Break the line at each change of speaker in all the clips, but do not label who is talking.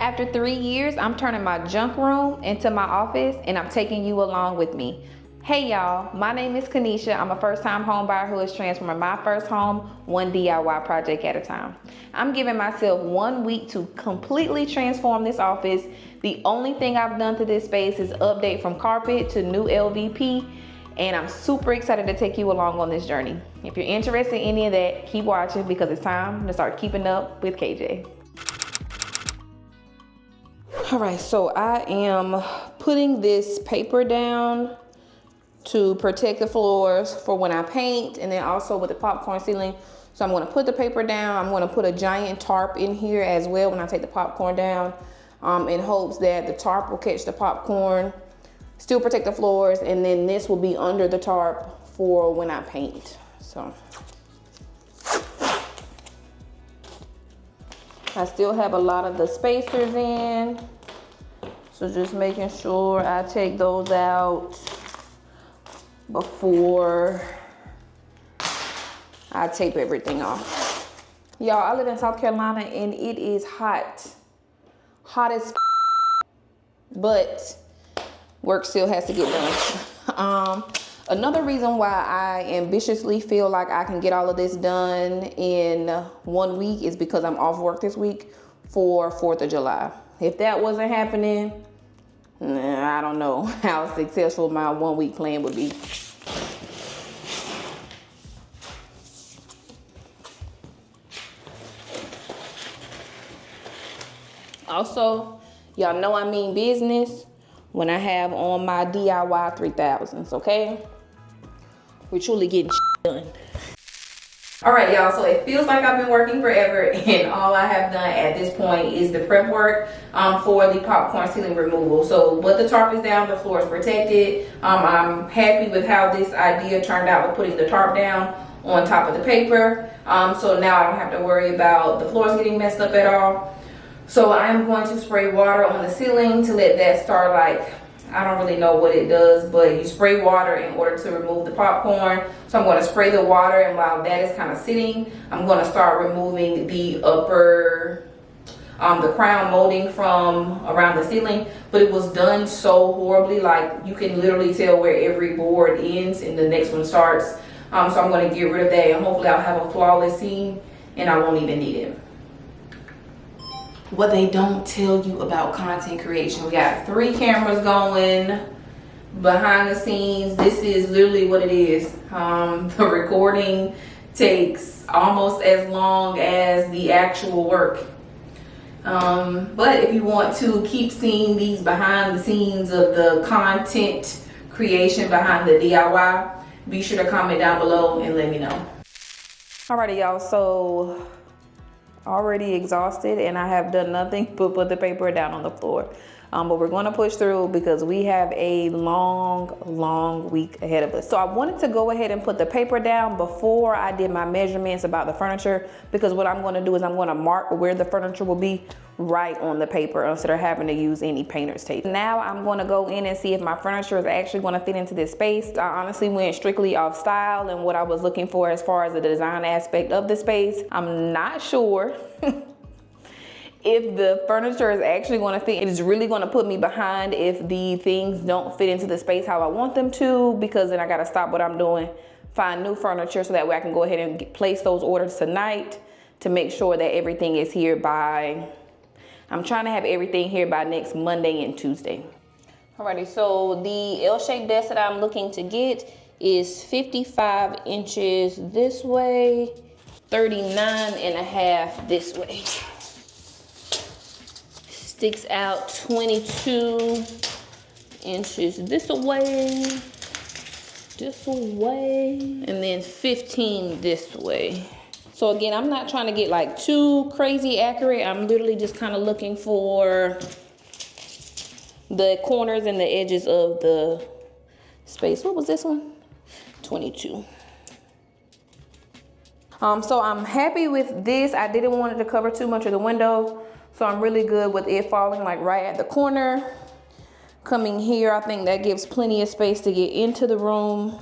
After 3 years, I'm turning my junk room into my office and I'm taking you along with me. Hey y'all, my name is Kanisha. I'm a first-time home buyer who is transforming my first home one DIY project at a time. I'm giving myself 1 week to completely transform this office. The only thing I've done to this space is update from carpet to new LVP, and I'm super excited to take you along on this journey. If you're interested in any of that, keep watching because it's time to start keeping up with KJ. All right, so I am putting this paper down to protect the floors for when I paint, and then also with the popcorn ceiling. So I'm gonna put the paper down. I'm gonna put a giant tarp in here as well when I take the popcorn down, in hopes that the tarp will catch the popcorn, still protect the floors, and then this will be under the tarp for when I paint. So I still have a lot of the spacers in. So just making sure I take those out before I tape everything off. Y'all, I live in South Carolina and it is hot. Hot as but work still has to get done. Another reason why I ambitiously feel like I can get all of this done in 1 week is because I'm off work this week for 4th of July. If that wasn't happening, I don't know how successful my 1 week plan would be. Also, y'all know I mean business when I have on my DIY 3000s, okay? We're truly getting done. All right, y'all, so it feels like I've been working forever and all I have done at this point is the prep work for the popcorn ceiling removal. So but the tarp is down, the floor is protected. I'm happy with how this idea turned out with putting the tarp down on top of the paper. So now I don't have to worry about the floors getting messed up at all. So I'm going to spray water on the ceiling to let that start, like, I don't really know what it does, but you spray water in order to remove the popcorn. So I'm going to spray the water, and while that is kind of sitting, I'm going to start removing the upper, the crown molding from around the ceiling. But it was done so horribly, like you can literally tell where every board ends and the next one starts. So I'm going to get rid of that, and hopefully I'll have a flawless seam and I won't even need it. What they don't tell you about content creation. We got 3 cameras going behind the scenes. This is literally what it is. The recording takes almost as long as the actual work. But if you want to keep seeing these behind the scenes of the content creation behind the DIY, be sure to comment down below and let me know. Alrighty, y'all, so already exhausted and I have done nothing but put the paper down on the floor. But we're going to push through because we have a long week ahead of us. So I wanted to go ahead and put the paper down before I did my measurements about the furniture, because what I'm going to do is I'm going to mark where the furniture will be right on the paper instead of having to use any painter's tape. Now I'm going to go in and see if my furniture is actually going to fit into this space. I honestly went strictly off style and what I was looking for as far as the design aspect of the space. I'm not sure if the furniture is actually going to fit. It is really going to put me behind if the things don't fit into the space how I want them to, because then I got to stop what I'm doing, find new furniture so that way I can go ahead and place those orders tonight to make sure that everything is here by, I'm trying to have everything here by next Monday and Tuesday. Alrighty, so the L-shaped desk that I'm looking to get is 55 inches this way, 39.5 this way. Sticks out 22 inches this way, and then 15 this way. So again, I'm not trying to get like too crazy accurate. I'm literally just kind of looking for the corners and the edges of the space. What was this one? 22. So I'm happy with this. I didn't want it to cover too much of the window. So I'm really good with it falling like right at the corner. Coming here, I think that gives plenty of space to get into the room.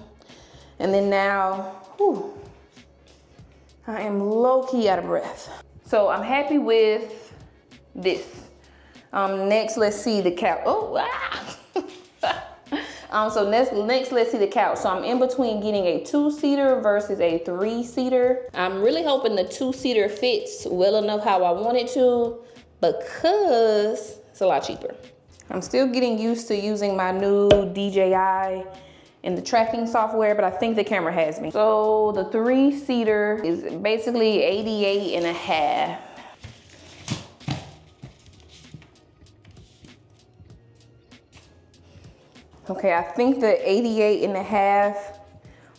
And then now, whew, I am low-key out of breath. So I'm happy with this. Next, let's see the couch. Oh, so next, let's see the couch. So I'm in between getting a 2-seater versus a 3-seater. I'm really hoping the 2-seater fits well enough how I want it to, because it's a lot cheaper. I'm still getting used to using my new DJI and the tracking software, but I think the camera has me. So the 3-seater is basically 88 and a half. Okay, I think the 88 and a half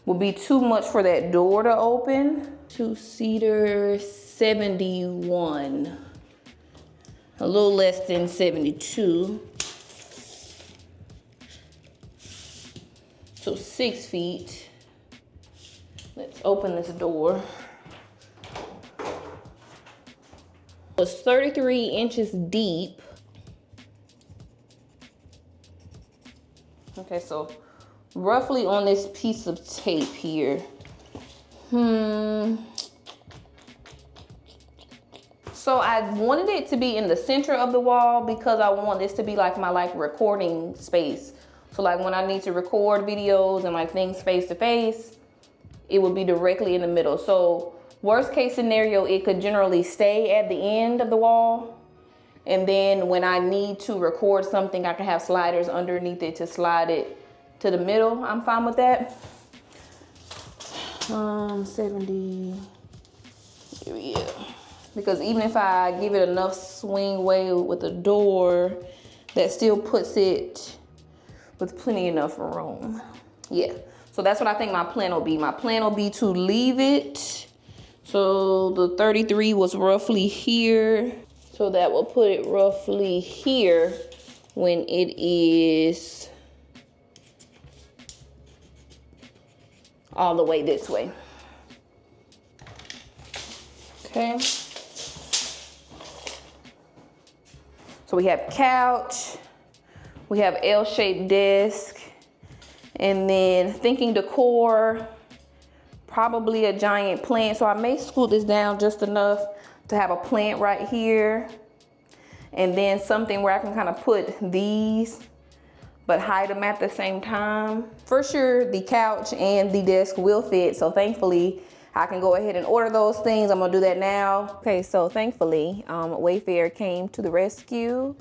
will be too much for that door to open. 2-seater, 71. A little less than 72. So 6 feet. Let's open this door. It's 33 inches deep. Okay, so roughly on this piece of tape here. So I wanted it to be in the center of the wall because I want this to be like my recording space. So like when I need to record videos and like things face to face, it would be directly in the middle. So worst case scenario, it could generally stay at the end of the wall. And then when I need to record something, I can have sliders underneath it to slide it to the middle. I'm fine with that. 70, yeah. Because even if I give it enough swing way with the door, that still puts it with plenty enough room. Yeah, so that's what I think my plan will be. My plan will be to leave it. So the 33 was roughly here. So that will put it roughly here when it is all the way this way. Okay. So we have couch, we have L-shaped desk, and then thinking decor, probably a giant plant. So I may scoot this down just enough to have a plant right here, and then something where I can kind of put these, but hide them at the same time. For sure, the couch and the desk will fit, so thankfully, I can go ahead and order those things. I'm gonna do that now. Okay, so thankfully, Wayfair came to the rescue.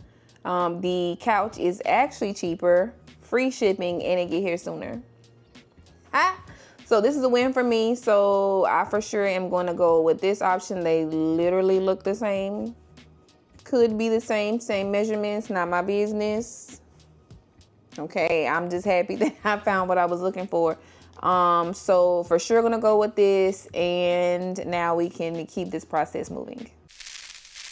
The couch is actually cheaper, free shipping, and it get here sooner. So this is a win for me. So I for sure am gonna go with this option. They literally look the same. Could be the same measurements, not my business. Okay, I'm just happy that I found what I was looking for. So for sure gonna go with this, and now we can keep this process moving.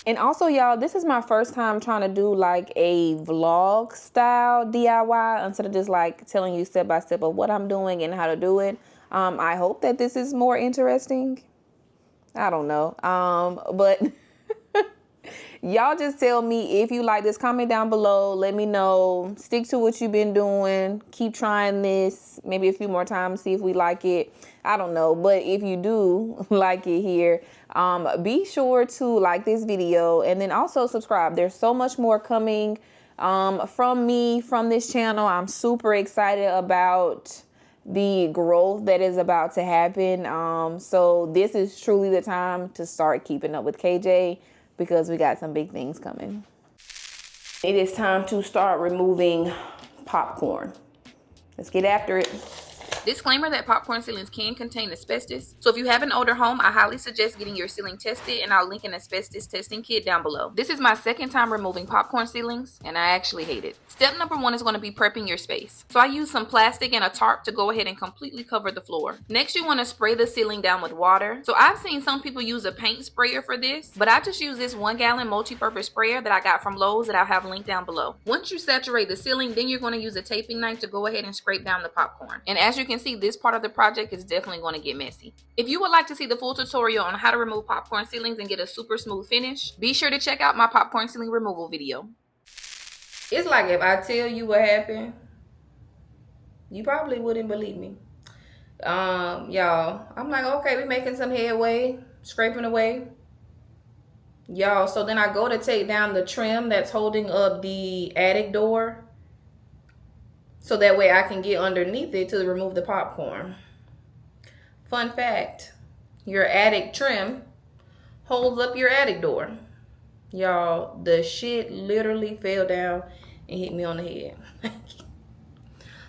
And also, y'all, this is my first time trying to do like a vlog style DIY instead of just like telling you step by step of what I'm doing and how to do it. I hope that this is more interesting. I don't know. But y'all just tell me if you like this. Comment down below. Let me know. Stick to what you've been doing. Keep trying this. Maybe a few more times. See if we like it. I don't know. But if you do like it here, be sure to like this video. And then also subscribe. There's so much more coming from me, from this channel. I'm super excited about the growth that is about to happen. So this is truly the time to start keeping up with KJ, because we got some big things coming. It is time to start removing popcorn. Let's get after it. Disclaimer that popcorn ceilings can contain asbestos. So if you have an older home, I highly suggest getting your ceiling tested, and I'll link an asbestos testing kit down below. This is my second time removing popcorn ceilings, and I actually hate it. Step number 1 is going to be prepping your space. So I use some plastic and a tarp to go ahead and completely cover the floor. Next, you want to spray the ceiling down with water. So I've seen some people use a paint sprayer for this, but I just use this 1-gallon multi-purpose sprayer that I got from Lowe's that I'll have linked down below. Once you saturate the ceiling, then you're going to use a taping knife to go ahead and scrape down the popcorn. And as you can see, this part of the project is definitely going to get messy. If you would like to see the full tutorial on how to remove popcorn ceilings and get a super smooth finish, be sure to check out my popcorn ceiling removal video. It's like if I tell you what happened, you probably wouldn't believe me. Y'all, I'm like, okay, we're making some headway, scraping away. Y'all, so then I go to take down the trim that's holding up the attic door, so that way I can get underneath it to remove the popcorn. Fun fact, your attic trim holds up your attic door. Y'all, the shit literally fell down and hit me on the head.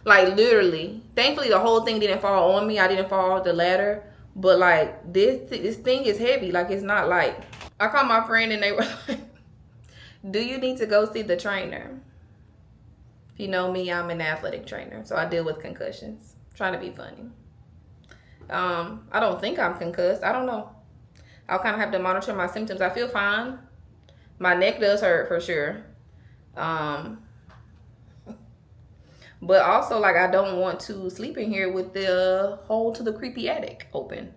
Like, literally. Thankfully, the whole thing didn't fall on me. I didn't fall off the ladder. But, like, this thing is heavy. Like, it's not light. I called my friend and they were like, do you need to go see the trainer? If you know me, I'm an athletic trainer. So I deal with concussions. Trying to be funny. I don't think I'm concussed. I don't know. I'll kind of have to monitor my symptoms. I feel fine. My neck does hurt for sure. But also, like, I don't want to sleep in here with the hole to the creepy attic open.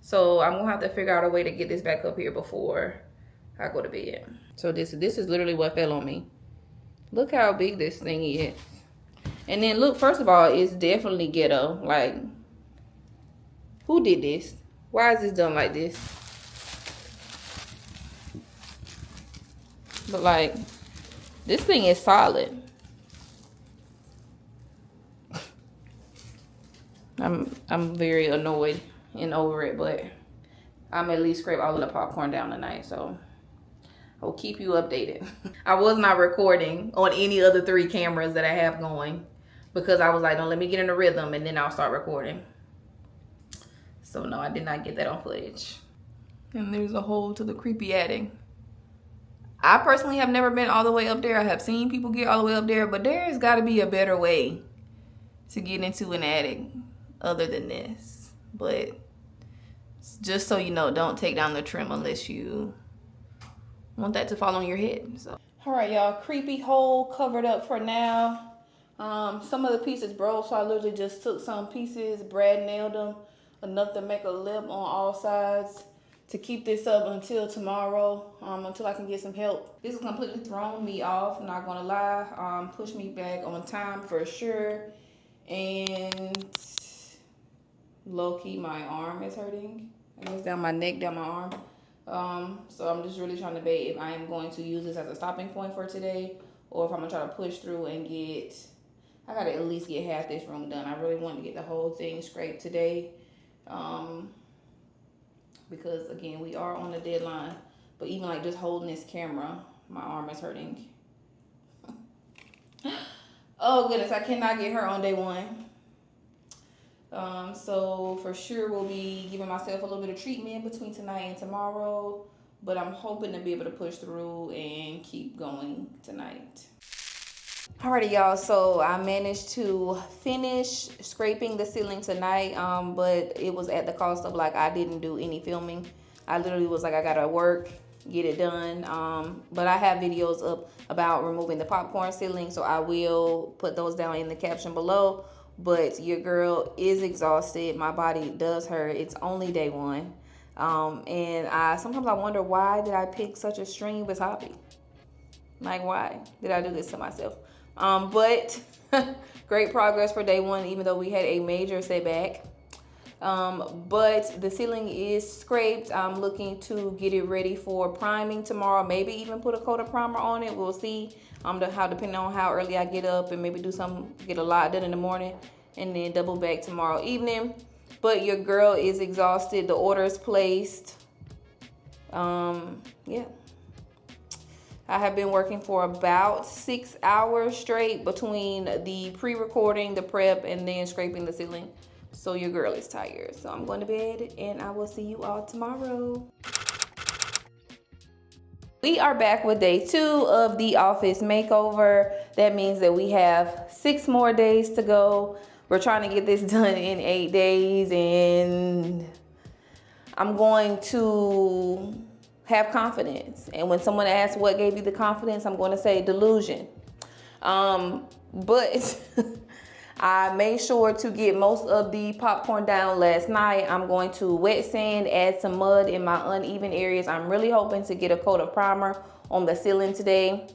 So I'm gonna have to figure out a way to get this back up here before I go to bed. So this is literally what fell on me. Look how big this thing is. And then look, first of all, it's definitely ghetto. Like, who did this? Why is this done like this? But like, this thing is solid. I'm very annoyed and over it, but I'm at least scrape all of the popcorn down tonight, so I'll keep you updated. I was not recording on any other 3 cameras that I have going because I was like, don't let me get in the rhythm and then I'll start recording. So no, I did not get that on footage. And there's a hole to the creepy attic. I personally have never been all the way up there. I have seen people get all the way up there, but there's got to be a better way to get into an attic other than this. But just so you know, don't take down the trim unless you want that to fall on your head. So, all right, y'all, creepy hole covered up for now. Some of the pieces broke, so I literally just took some pieces, brad nailed them enough to make a lip on all sides to keep this up until tomorrow, until I can get some help. This has completely thrown me off, I'm not gonna lie. Pushed me back on time for sure. And low-key, my arm is hurting. I guess down my neck, down my arm. So I'm just really trying to debate if I am going to use this as a stopping point for today, or if I'm gonna try to push through and I gotta at least get half this room done. I really want to get the whole thing scraped today. Because again, we are on the deadline. But even like just holding this camera, my arm is hurting. Oh goodness, I cannot get her on day 1. So for sure we'll be giving myself a little bit of treatment between tonight and tomorrow. But I'm hoping to be able to push through and keep going tonight. Alrighty, y'all, so I managed to finish scraping the ceiling tonight, but it was at the cost of, like, I didn't do any filming. I literally was like, I gotta work, get it done. But I have videos up about removing the popcorn ceiling, so I will put those down in the caption below. But your girl is exhausted. My body does hurt. It's only day 1. And sometimes I wonder, why did I pick such a strenuous hobby? Like, why did I do this to myself? But great progress for day 1, even though we had a major setback. But the ceiling is scraped. I'm looking to get it ready for priming tomorrow. Maybe even put a coat of primer on it. We'll see. Depending on how early I get up, and maybe get a lot done in the morning, and then double back tomorrow evening. But your girl is exhausted. The order is placed. Yeah. I have been working for about 6 hours straight between the pre-recording, the prep, and then scraping the ceiling. So your girl is tired. So I'm going to bed, and I will see you all tomorrow. We are back with day 2 of the office makeover. That means that we have 6 more days to go. We're trying to get this done in 8 days, and I'm going to have confidence. And when someone asks what gave you the confidence, I'm going to say delusion. But I made sure to get most of the popcorn down last night. I'm going to wet sand, add some mud in my uneven areas. I'm really hoping to get a coat of primer on the ceiling today.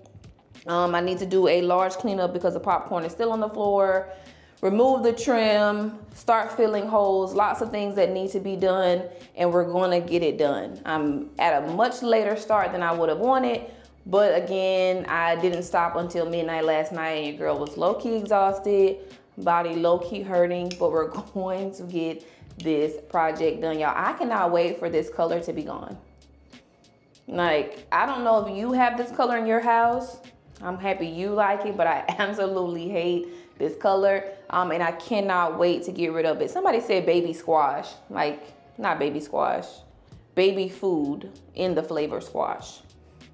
I need to do a large cleanup because the popcorn is still on the floor. remove the trim, start filling holes, lots of things that need to be done, and we're gonna get it done. I'm at a much later start than I would have wanted, but again, I didn't stop until midnight last night, and your girl was low-key exhausted, body low-key hurting, but we're going to get this project done, y'all. I cannot wait for this color to be gone. Like, I don't know if you have this color in your house. I'm happy you like it, but I absolutely hate this color. And I cannot wait to get rid of it. Somebody said baby squash. Like, not baby squash, baby food in the flavor squash.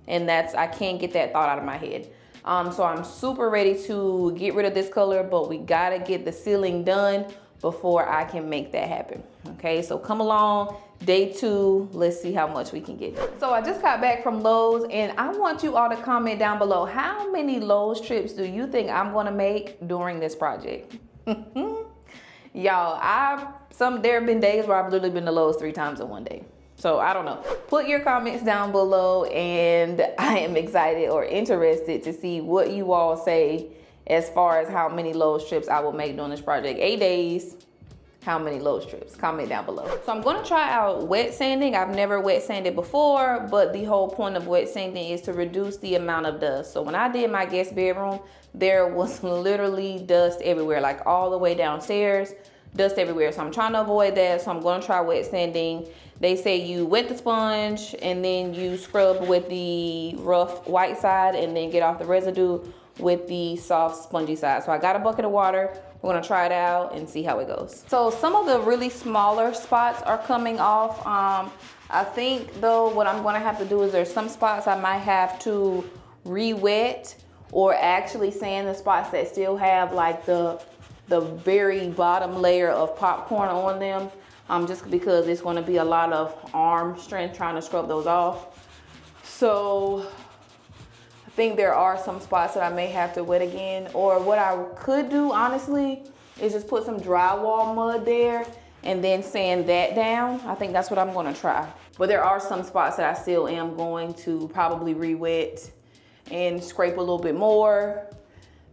And I can't get that thought out of my head. So I'm super ready to get rid of this color, but we gotta get the ceiling done before I can make that happen. Okay, so come along, day 2, let's see how much we can get done. So I just got back from Lowe's, and I want you all to comment down below, how many Lowe's trips do you think I'm gonna make during this project? Y'all, there have been days where I've literally been to Lowe's 3 times in one day. So I don't know. Put your comments down below, and I am excited or interested to see what you all say as far as how many Lowe's trips I will make during this project. 8 days, how many Lowe's trips? Comment down below. So I'm gonna try out wet sanding. I've never wet sanded before, but the whole point of wet sanding is to reduce the amount of dust. So when I did my guest bedroom, there was literally dust everywhere, like all the way downstairs, dust everywhere. So I'm trying to avoid that. So I'm gonna try wet sanding. They say you wet the sponge and then you scrub with the rough white side and then get off the residue with the soft spongy side. So I got a bucket of water. We're gonna try it out and see how it goes. So some of the really smaller spots are coming off. I think though what I'm gonna have to do is there's some spots I might have to re-wet or actually sand the spots that still have like the very bottom layer of popcorn on them. Just because it's gonna be a lot of arm strength trying to scrub those off. So I think there are some spots that I may have to wet again, or what I could do honestly is just put some drywall mud there and then sand that down. I think that's what I'm gonna try. But there are some spots that I still am going to probably re-wet and scrape a little bit more,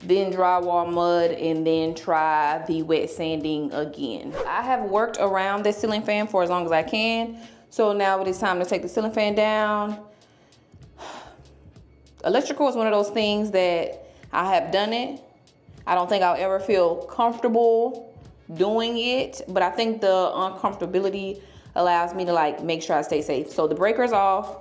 then drywall mud, and then try the wet sanding again. I have worked around this ceiling fan for as long as I can. So now it is time to take the ceiling fan down. Electrical is one of those things that I have done it. I don't think I'll ever feel comfortable doing it, but I think the uncomfortability allows me to like make sure I stay safe. So the breaker's off,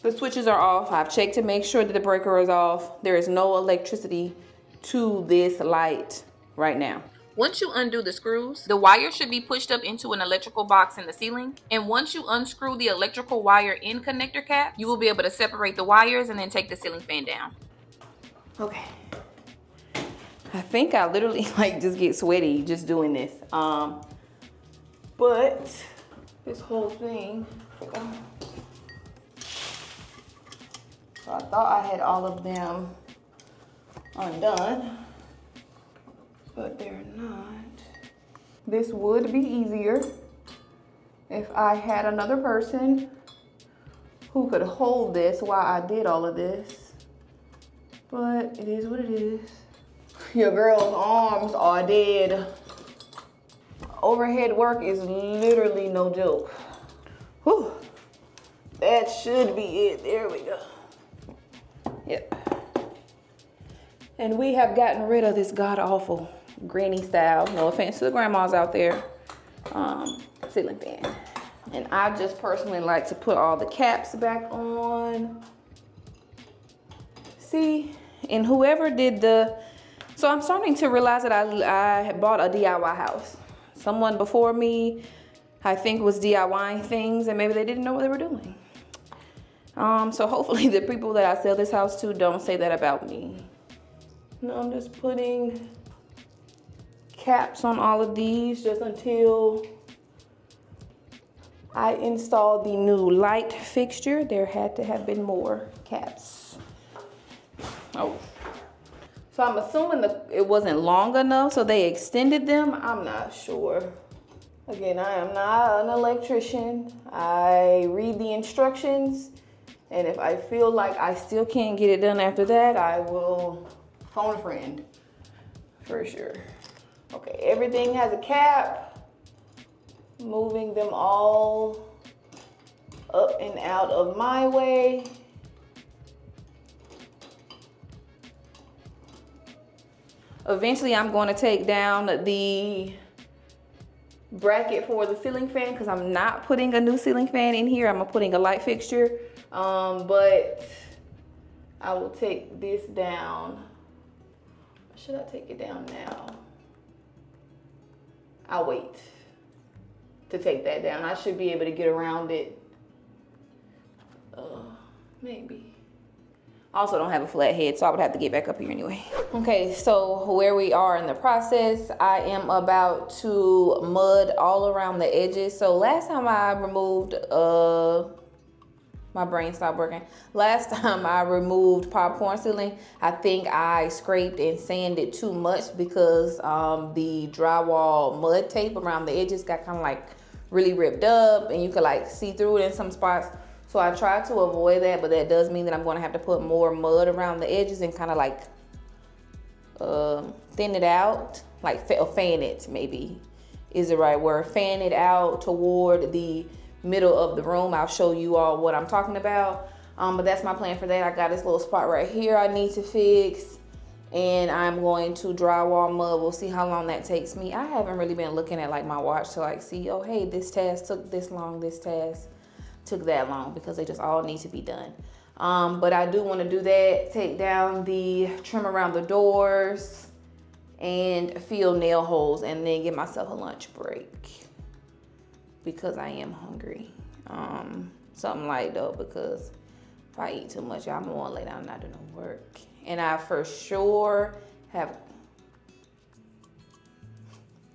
the switches are off. I've checked to make sure that the breaker is off. There is no electricity to this light right now. Once you undo the screws, the wire should be pushed up into an electrical box in the ceiling. And once you unscrew the electrical wire in connector cap, you will be able to separate the wires and then take the ceiling fan down. Okay. I think I literally like just get sweaty just doing this. But this whole thing, so I thought I had all of them undone, but they're not. This would be easier if I had another person who could hold this while I did all of this, but it is what it is. Your girl's arms are dead. Overhead work is literally no joke. Whew. That should be it. There we go. Yep. And we have gotten rid of this god-awful granny style, no offense to the grandmas out there, ceiling fan. And I just personally like to put all the caps back on. See, and whoever did so I'm starting to realize that I had bought a DIY house. Someone before me, I think, was DIYing things, and maybe they didn't know what they were doing. So hopefully the people that I sell this house to don't say that about me. No, I'm just putting caps on all of these just until I installed the new light fixture. There had to have been more caps. Oh. So I'm assuming that it wasn't long enough, so they extended them. I'm not sure. Again, I am not an electrician. I read the instructions, and if I feel like I still can't get it done after that, I will phone a friend, for sure. Okay, everything has a cap. Moving them all up and out of my way. Eventually, I'm going to take down the bracket for the ceiling fan because I'm not putting a new ceiling fan in here. I'm putting a light fixture, but I will take this down. Should I take it down now? I'll wait to take that down. I should be able to get around it. Maybe. I also don't have a flat head, so I would have to get back up here anyway. Okay, so where we are in the process, I am about to mud all around the edges. So last time I removed, my brain stopped working. Last time I removed popcorn ceiling, I think I scraped and sanded too much because the drywall mud tape around the edges got kind of like really ripped up and you could like see through it in some spots. So I tried to avoid that, but that does mean that I'm going to have to put more mud around the edges and kind of like thin it out, like fan it maybe is the right word. Fan it out toward the middle of the room. I'll show you all what I'm talking about. But that's my plan for that. I got this little spot right here I need to fix, and I'm going to drywall mud. We'll see how long that takes me. I haven't really been looking at like my watch to like see, oh hey, this task took this long, this task took that long, because they just all need to be done. But I do want to do that, take down the trim around the doors and fill nail holes, and then give myself a lunch break because I am hungry. Something light though, because if I eat too much, I'm gonna lay down and not do no work. And I for sure have,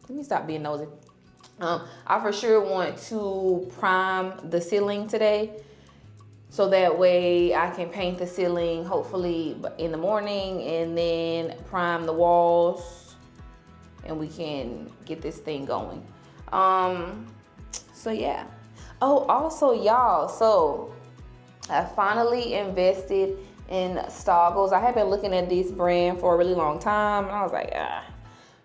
let me stop being nosy. I for sure want to prime the ceiling today, so that way I can paint the ceiling hopefully in the morning, and then prime the walls, and we can get this thing going. So yeah. Oh, also y'all, so I finally invested in Stoggles. I have been looking at this brand for a really long time, and I was like,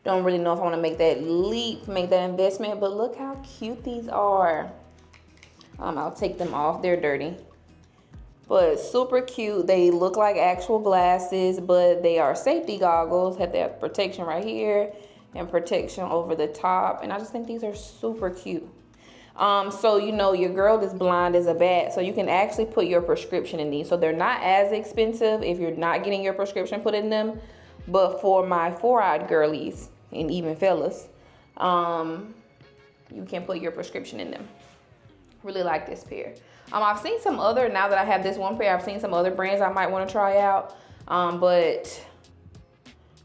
don't really know if I want to make that leap, make that investment, but look how cute these are. I'll take them off, they're dirty, but super cute. They look like actual glasses, but they are safety goggles. Have that protection right here and protection over the top, and I just think these are super cute. So you know your girl is blind as a bat, so you can actually put your prescription in these. So they're not as expensive if you're not getting your prescription put in them, but for my four-eyed girlies and even fellas, you can put your prescription in them. Really like this pair. I've seen some other, now that I have this one pair, I've seen some other brands I might want to try out, but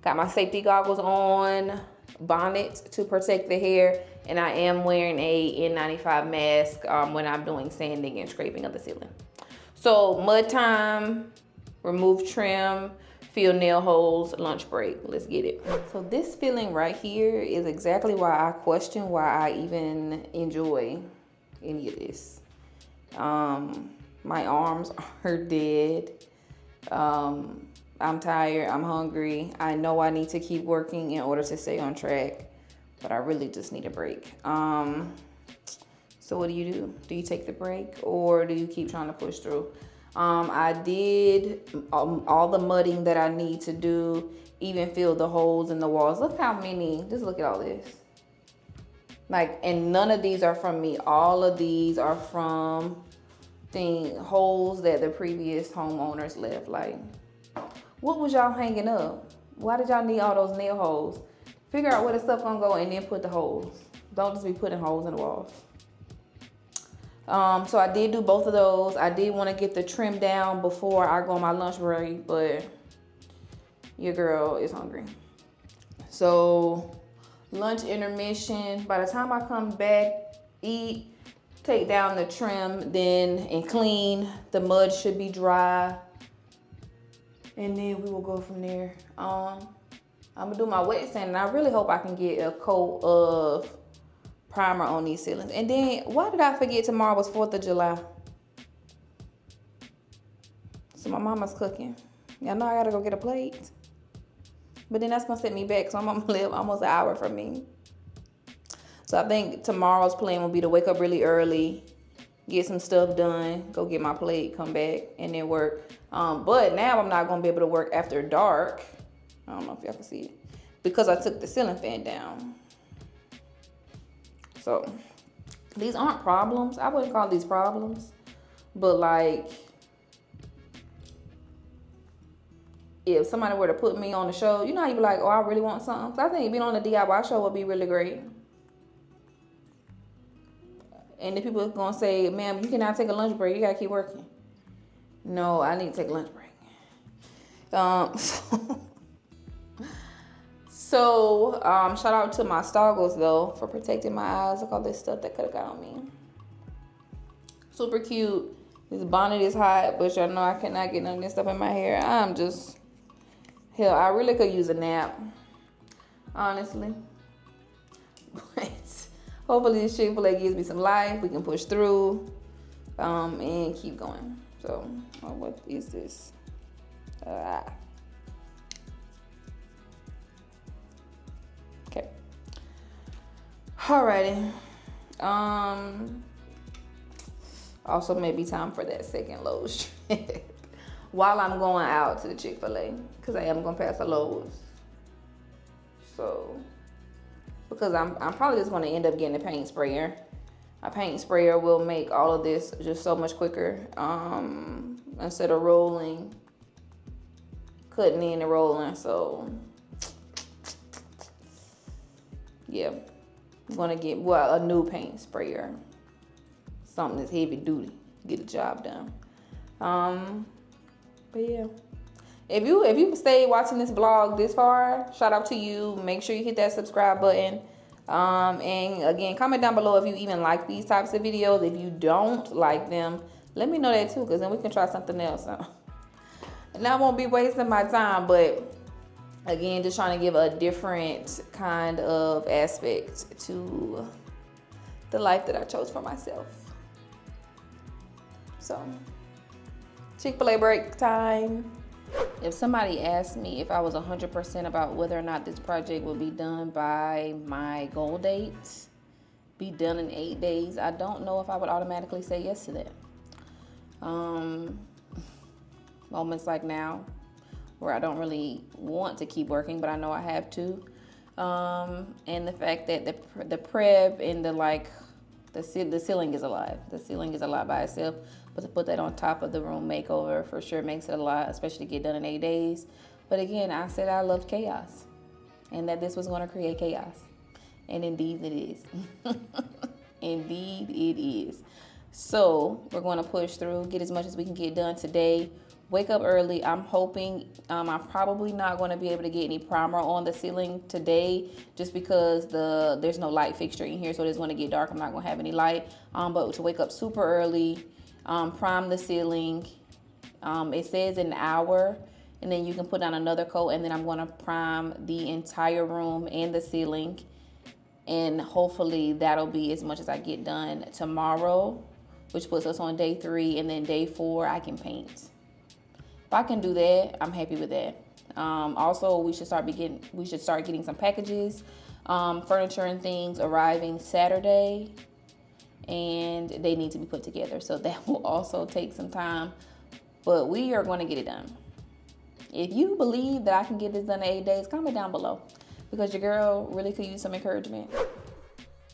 got my safety goggles on, bonnet to protect the hair, and I am wearing a N95 mask when I'm doing sanding and scraping of the ceiling. So mud time, remove trim, fill nail holes, lunch break. Let's get it. So this feeling right here is exactly why I question why I even enjoy any of this. My arms are dead. I'm tired, I'm hungry. I know I need to keep working in order to stay on track, but I really just need a break. So what do? Do you take the break, or do you keep trying to push through? I did all the mudding that I need to do, even fill the holes in the walls. Look how many, just look at all this. Like, and none of these are from me. All of these are from holes that the previous homeowners left. Like, what was y'all hanging up? Why did y'all need all those nail holes? Figure out where the stuff gonna go and then put the holes. Don't just be putting holes in the walls. So I did do both of those. I did want to get the trim down before I go on my lunch break, but your girl is hungry. So lunch intermission. By the time I come back, eat, take down the trim, then and clean. The mud should be dry, and then we will go from there. I'm gonna do my wet sand, and I really hope I can get a coat of primer on these ceilings. And then, why did I forget tomorrow was 4th of July? So my mama's cooking. Y'all know I gotta go get a plate. But then that's gonna set me back, so I'm gonna live almost an hour from me. So I think tomorrow's plan will be to wake up really early, get some stuff done, go get my plate, come back, and then work. But now I'm not gonna be able to work after dark. I don't know if y'all can see it, because I took the ceiling fan down. So these aren't problems. I wouldn't call these problems, but like, if somebody were to put me on the show, you know how you be like, oh, I really want something. So I think being on the DIY show would be really great. And the people are gonna say, ma'am, you cannot take a lunch break. You gotta keep working. No, I need to take a lunch break. So shout out to my stoggles though for protecting my eyes. Look all this stuff that could have got on me. Super cute. This bonnet is hot, but y'all know I cannot get none of this stuff in my hair. I'm just, hell, I really could use a nap, honestly. But hopefully this Chick-fil-A gives me some life. We can push through and keep going. So, what is this? Okay. Alrighty. Also, maybe time for that second Lowe's trip while I'm going out to the Chick-fil-A, because I am gonna pass a Lowe's. So, because I'm probably just gonna end up getting a paint sprayer. A paint sprayer will make all of this just so much quicker. Instead of rolling, cutting in and rolling. So yeah, I'm gonna get a new paint sprayer, something that's heavy duty, get the job done. But yeah, if you stayed watching this vlog this far, shout out to you. Make sure you hit that subscribe button. And again, comment down below if you even like these types of videos. If you don't like them, let me know that too, because then we can try something else. And I won't be wasting my time, but again, just trying to give a different kind of aspect to the life that I chose for myself. So, Chick-fil-A break time. If somebody asked me if I was 100% about whether or not this project will be done by my goal date, be done in 8 days, I don't know if I would automatically say yes to that. Moments like now where I don't really want to keep working, but I know I have to. And the fact that the prep and the ceiling is a lot. The ceiling is a lot by itself, but to put that on top of the room makeover for sure makes it a lot, especially to get done in 8 days. But again, I said I loved chaos and that this was going to create chaos. And indeed it is. Indeed it is. So we're going to push through, get as much as we can get done today. Wake up early. I'm hoping I'm probably not going to be able to get any primer on the ceiling today, just because there's no light fixture in here, so it's going to get dark. I'm not going to have any light. But to wake up super early, prime the ceiling. It says an hour, and then you can put on another coat, and then I'm going to prime the entire room and the ceiling, and hopefully that'll be as much as I get done tomorrow, which puts us on day 3, and then day 4 I can paint. If I can do that, I'm happy with that. Also, we should start getting some packages, furniture and things arriving Saturday, and they need to be put together. So that will also take some time, but we are going to get it done. If you believe that I can get this done in 8 days, comment down below, because your girl really could use some encouragement.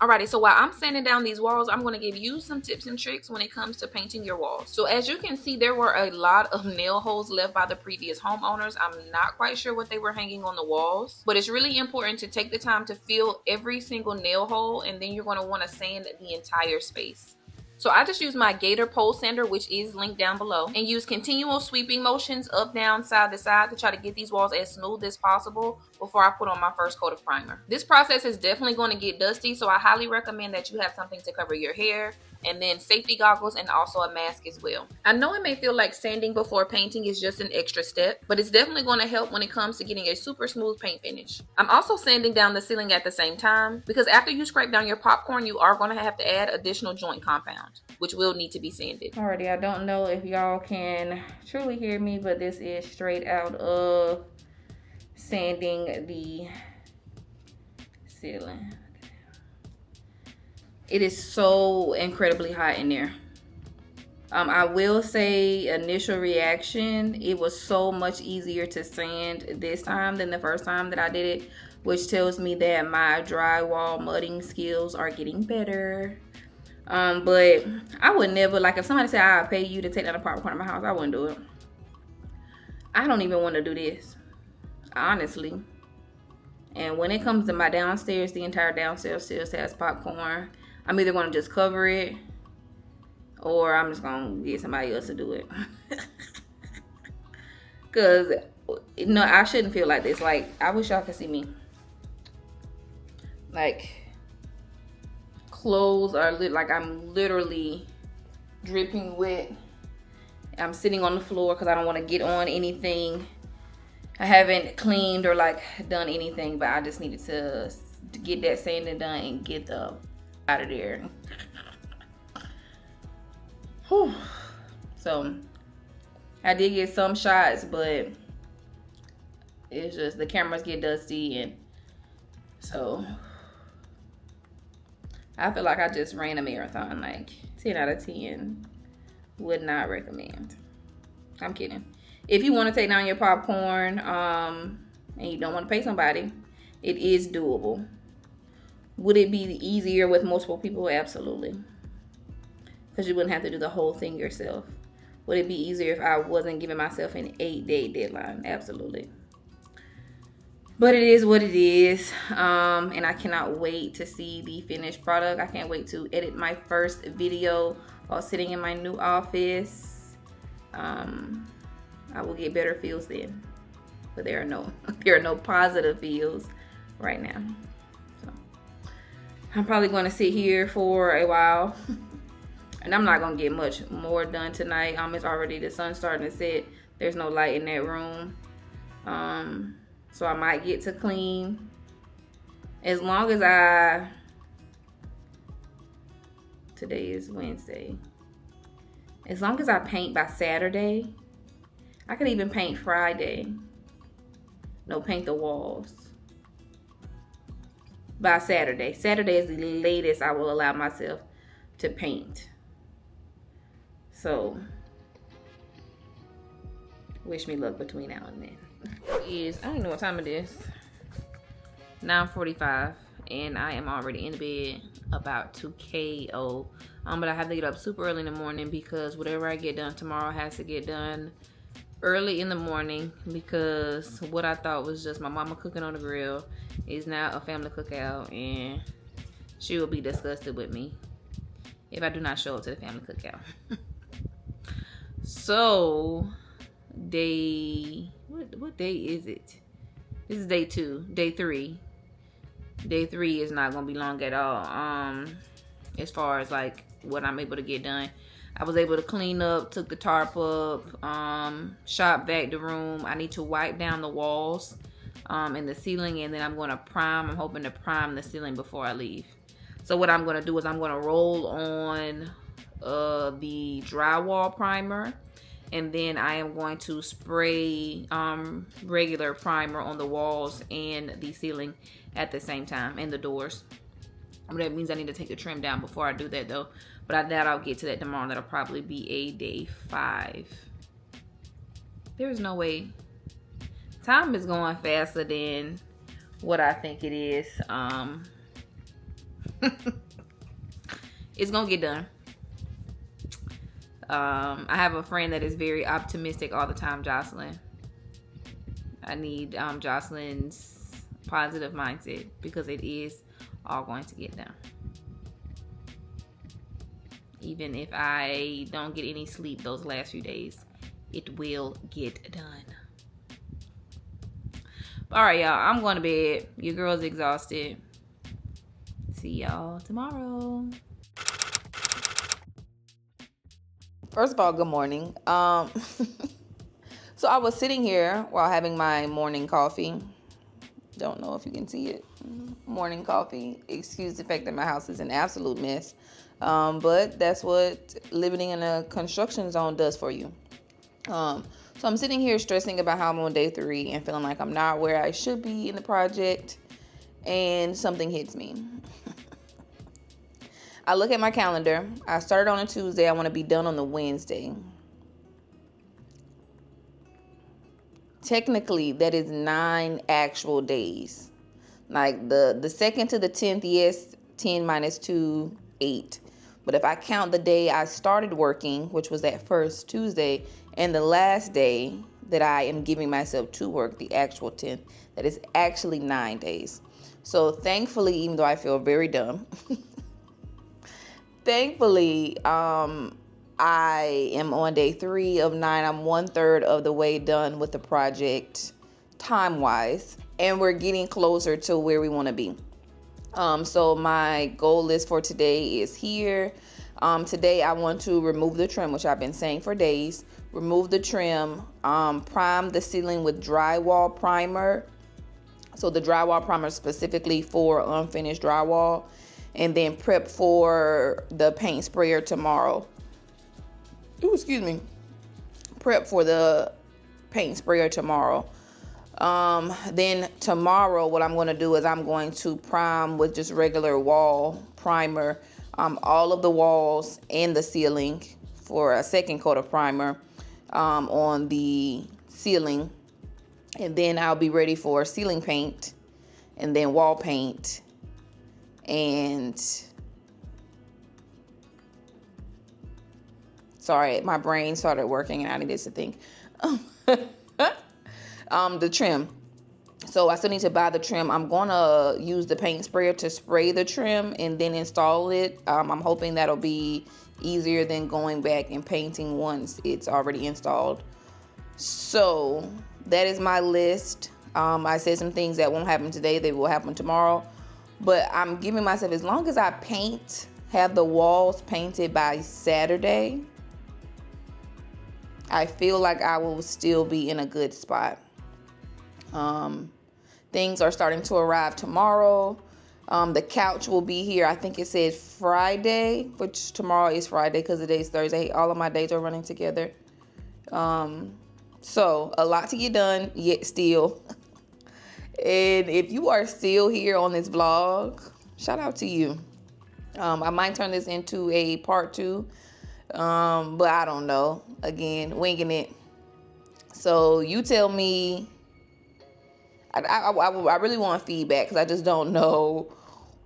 Alrighty, so while I'm sanding down these walls, I'm going to give you some tips and tricks when it comes to painting your walls. So as you can see, there were a lot of nail holes left by the previous homeowners. I'm not quite sure what they were hanging on the walls, but it's really important to take the time to fill every single nail hole, and then you're going to want to sand the entire space. So I just use my Gator pole sander, which is linked down below, and use continual sweeping motions up, down, side to side to try to get these walls as smooth as possible before I put on my first coat of primer. This process is definitely going to get dusty, so I highly recommend that you have something to cover your hair, and then safety goggles, and also a mask as well. I know it may feel like sanding before painting is just an extra step, but it's definitely going to help when it comes to getting a super smooth paint finish. I'm also sanding down the ceiling at the same time, because after you scrape down your popcorn, you are going to have to add additional joint compound, which will need to be sanded. Alrighty, I don't know if y'all can truly hear me, but this is straight out of sanding the ceiling. It is so incredibly hot in there. I will say, initial reaction, it was so much easier to sand this time than the first time that I did it, which tells me that my drywall mudding skills are getting better. But I would never, like, if somebody said I'll pay you to take down a proper corner of my house, I wouldn't do it. I don't even want to do this, honestly. And when it comes to my downstairs, the entire downstairs still has popcorn. I'm either going to just cover it, or I'm just going to get somebody else to do it. Because, no, I shouldn't feel like this. Like, I wish y'all could see me. Like, clothes are like I'm literally dripping wet. I'm sitting on the floor because I don't want to get on anything. I haven't cleaned or like done anything, but I just needed to get that sanding done and get the out of there. Whew. So I did get some shots, but it's just the cameras get dusty, and so I feel like I just ran a marathon. Like 10 out of 10, would not recommend. I'm kidding. If you want to take down your popcorn and you don't want to pay somebody, it is doable. Would it be easier with multiple people? Absolutely. Because you wouldn't have to do the whole thing yourself. Would it be easier if I wasn't giving myself an 8-day deadline? Absolutely. But it is what it is. And I cannot wait to see the finished product. I can't wait to edit my first video while sitting in my new office. I will get better feels then. But there are no positive feels right now. So I'm probably going to sit here for a while. And I'm not going to get much more done tonight. It's already, the sun's starting to set. There's no light in that room. So I might get to clean. As long as today is Wednesday. As long as I paint by Saturday, I could even paint Friday. No, paint the walls by Saturday. Saturday is the latest I will allow myself to paint. So, wish me luck between now and then. I don't know what time it is. 9:45, and I am already in the bed, about to KO. But I have to get up super early in the morning because whatever I get done tomorrow has to get done early in the morning, because what I thought was just my mama cooking on the grill is now a family cookout, and she will be disgusted with me if I do not show up to the family cookout. So, what day is it? This is day 2. Day 3. Day 3 is not gonna be long at all. As far as like what I'm able to get done. I was able to clean up, took the tarp up, shop vac the room. I need to wipe down the walls and the ceiling, and then I'm hoping to prime the ceiling before I leave. So what I'm gonna do is I'm gonna roll on the drywall primer, and then I am going to spray regular primer on the walls and the ceiling at the same time, and the doors. That means I need to take the trim down before I do that though. But I doubt I'll get to that tomorrow. That'll probably be a day 5. There's no way. Time is going faster than what I think it is. It's gonna get done. I have a friend that is very optimistic all the time, Jocelyn. I need Jocelyn's positive mindset, because it is all going to get done. Even if I don't get any sleep those last few days, it will get done. All right, y'all, I'm going to bed. Your girl's exhausted. See y'all tomorrow. First of all, good morning. So I was sitting here while having my morning coffee. Don't know if you can see it. Morning coffee. Excuse the fact that my house is an absolute mess. But that's what living in a construction zone does for you. So So I'm sitting here stressing about how I'm on day 3 and feeling like I'm not where I should be in the project, and something hits me. I look at my calendar. I started on a Tuesday. I want to be done on the Wednesday. Technically, that is 9 actual days. Like the 2nd to the 10th, yes, 10 minus 2, 8. But if I count the day I started working, which was that first Tuesday, and the last day that I am giving myself to work, the actual 10th, that is actually 9 days. So thankfully, even though I feel very dumb, thankfully, I am on day 3 of 9. I'm 1/3 of the way done with the project time-wise, and we're getting closer to where we want to be. So my goal list for today is here. Today I want to remove the trim, which I've been saying for days. Remove the trim, prime the ceiling with drywall primer. So the drywall primer specifically for unfinished drywall, and then prep for the paint sprayer tomorrow. Ooh, excuse me. Prep for the paint sprayer tomorrow. Then tomorrow, what I'm going to do is I'm going to prime with just regular wall primer, all of the walls and the ceiling for a second coat of primer, on the ceiling. And then I'll be ready for ceiling paint and then wall paint. And sorry, my brain started working and I needed to think. The trim. So I still need to buy the trim. I'm going to use the paint sprayer to spray the trim and then install it. I'm hoping that'll be easier than going back and painting once it's already installed. So that is my list. I said some things that won't happen today, they will happen tomorrow. But I'm giving myself, as long as I have the walls painted by Saturday, I feel like I will still be in a good spot. Things are starting to arrive tomorrow. The couch will be here. I think it says Friday, which tomorrow is Friday because today's Thursday. All of my days are running together. So a lot to get done yet still. And if you are still here on this vlog, shout out to you. I might turn this into a part 2. But I don't know. Again, winging it. So you tell me. I really want feedback because I just don't know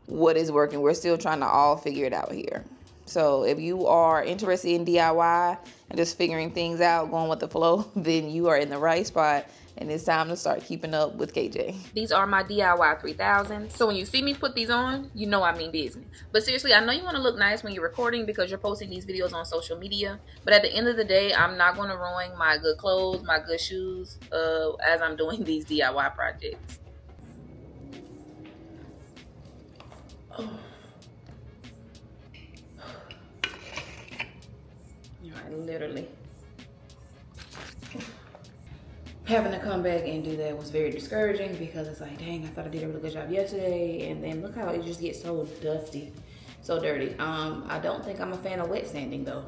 what is working. We're still trying to all figure it out here. So if you are interested in DIY and just figuring things out, going with the flow, then you are in the right spot. And it's time to start keeping up with KJ. These are my DIY 3000. So when you see me put these on, you know I mean business. But seriously, I know you want to look nice when you're recording because you're posting these videos on social media. But at the end of the day, I'm not going to ruin my good clothes, my good shoes, as I'm doing these DIY projects. Literally. Having to come back and do that was very discouraging because it's like, dang, I thought I did a really good job yesterday, and then look how it just gets so dusty, so dirty. I don't think I'm a fan of wet sanding though.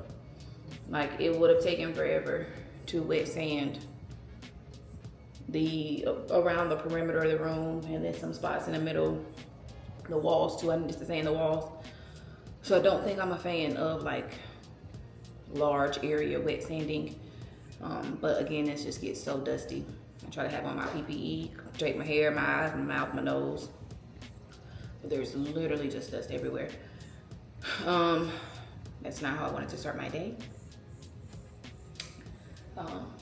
Like, it would have taken forever to wet sand around the perimeter of the room, and then some spots in the middle, the walls too. I need to sand the walls. So I don't think I'm a fan of like large area wet sanding. But again, it just gets so dusty. I try to have on my PPE, protect my hair, my eyes, my mouth, my nose. But there's literally just dust everywhere. That's not how I wanted to start my day.